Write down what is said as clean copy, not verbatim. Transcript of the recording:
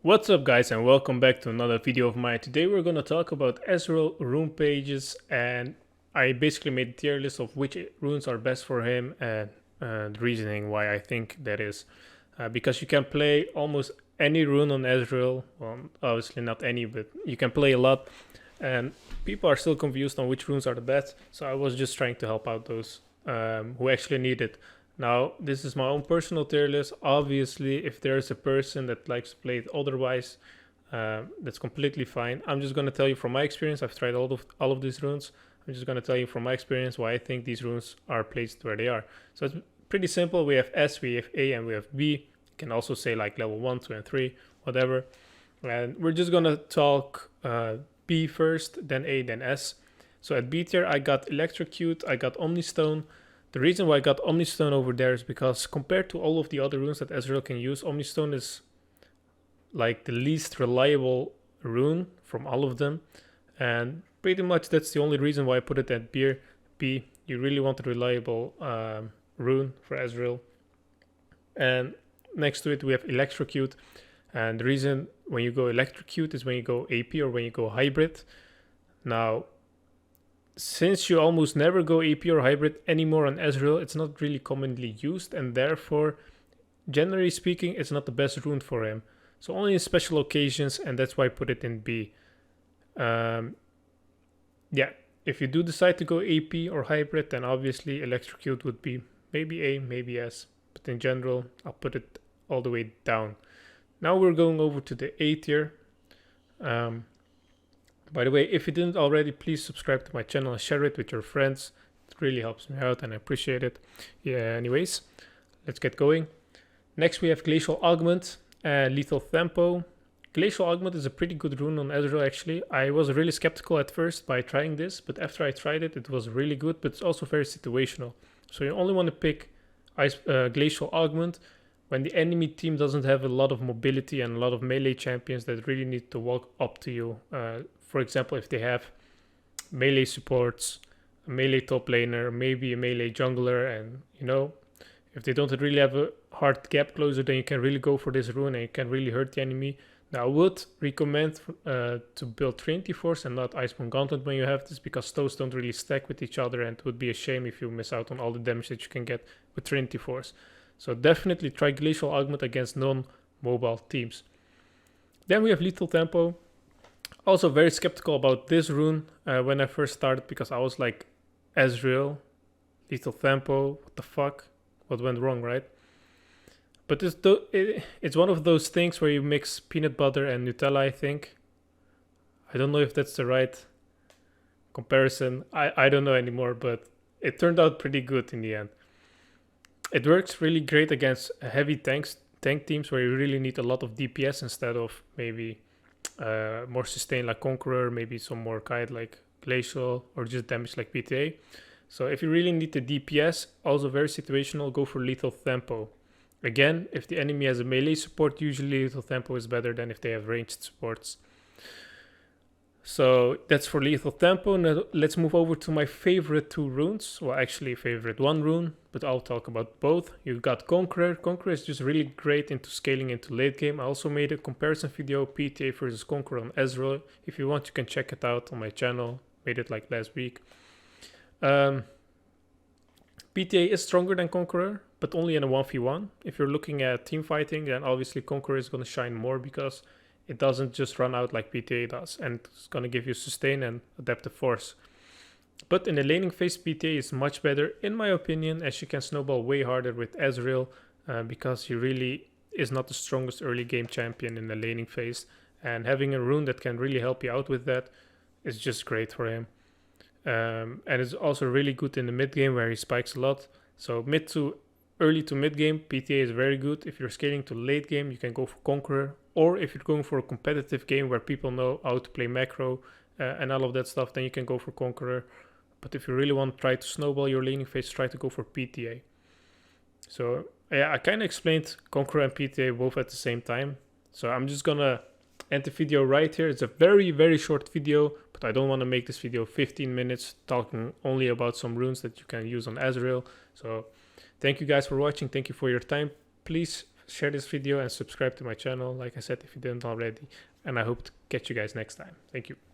What's up guys and welcome back to another video of mine. Today we're going to talk about Ezreal rune pages, and I basically made a tier list of which runes are best for him and the reasoning why I think that is. Because you can play almost any rune on Ezreal, well obviously not any, but you can play a lot, and people are still confused on which runes are the best, so I was just trying to help out those who actually need it. Now, this is my own personal tier list. Obviously, if there's a person that likes to play it otherwise, that's completely fine. I'm just going to tell you from my experience. I've tried all of these runes. I'm just going to tell you from my experience why I think these runes are placed where they are. So it's pretty simple. We have S, we have A, and we have B. You can also say like level 1, 2, and 3, whatever. And we're just going to talk B first, then A, then S. So at B tier, I got Electrocute, I got Omnistone. The reason why I got Omnistone over there is because compared to all of the other runes that Ezreal can use, Omnistone is like the least reliable rune from all of them. And pretty much that's the only reason why I put it at B. You really want a reliable rune for Ezreal. And next to it we have Electrocute. And the reason when you go Electrocute is when you go AP or when you go Hybrid. Now, since you almost never go AP or Hybrid anymore on Ezreal, it's not really commonly used, and therefore, generally speaking, it's not the best rune for him. So only in special occasions, and that's why I put it in B. Yeah, if you do decide to go AP or Hybrid, then obviously Electrocute would be maybe A, maybe S. But in general, I'll put it all the way down. Now we're going over to the A tier. By the way, if you didn't already, please subscribe to my channel and share it with your friends. It really helps me out and I appreciate it. Yeah, anyways, let's get going. Next we have Glacial Augment and Lethal Tempo. Glacial Augment is a pretty good rune on Ezreal actually. I was really skeptical at first by trying this, but after I tried it, it was really good, but it's also very situational. So you only want to pick Glacial Augment when the enemy team doesn't have a lot of mobility and a lot of melee champions that really need to walk up to you. For example, if they have melee supports, a melee top laner, maybe a melee jungler, and if they don't really have a hard gap closer, then you can really go for this rune and you can really hurt the enemy. Now, I would recommend to build Trinity Force and not Iceborne Gauntlet when you have this, because those don't really stack with each other, and it would be a shame if you miss out on all the damage that you can get with Trinity Force. So definitely try Glacial Augment against non-mobile teams. Then we have Lethal Tempo. Also very skeptical about this rune when I first started, because I was like, Ezreal, Lethal Tempo, what the fuck? What went wrong, right? But it's one of those things where you mix peanut butter and Nutella, I think. I don't know if that's the right comparison. I don't know anymore, but it turned out pretty good in the end. It works really great against heavy tank teams where you really need a lot of DPS instead of maybe more sustain like Conqueror, maybe some more kite like Glacial, or just damage like PTA. So if you really need the DPS, also very situational, go for Lethal Tempo. Again, if the enemy has a melee support, usually Lethal Tempo is better than if they have ranged supports. So that's for Lethal Tempo. Now let's move over to my favorite two runes. Well, actually favorite one rune, but I'll talk about both. You've got Conqueror. Conqueror is just really great into scaling into late game. I also made a comparison video, PTA versus Conqueror on Ezreal. If you want, you can check it out on my channel. Made it like last week. PTA is stronger than Conqueror, but only in a 1v1. If you're looking at team fighting, then obviously Conqueror is going to shine more, because it doesn't just run out like PTA does, and it's going to give you sustain and adaptive force. But in the laning phase, PTA is much better, in my opinion, as you can snowball way harder with Ezreal, because he really is not the strongest early game champion in the laning phase. And having a rune that can really help you out with that is just great for him. And it's also really good in the mid game where he spikes a lot. So early to mid game, PTA is very good. If you're scaling to late game, you can go for Conqueror. Or if you're going for a competitive game where people know how to play macro and all of that stuff, then you can go for Conqueror. But if you really want to try to snowball your laning phase, try to go for PTA. So yeah, I kind of explained Conqueror and PTA both at the same time. So I'm just gonna end the video right here. It's a very, very short video, but I don't want to make this video 15 minutes talking only about some runes that you can use on Ezreal. So thank you guys for watching. Thank you for your time. Please share this video and subscribe to my channel, like I said, if you didn't already. And I hope to catch you guys next time. Thank you.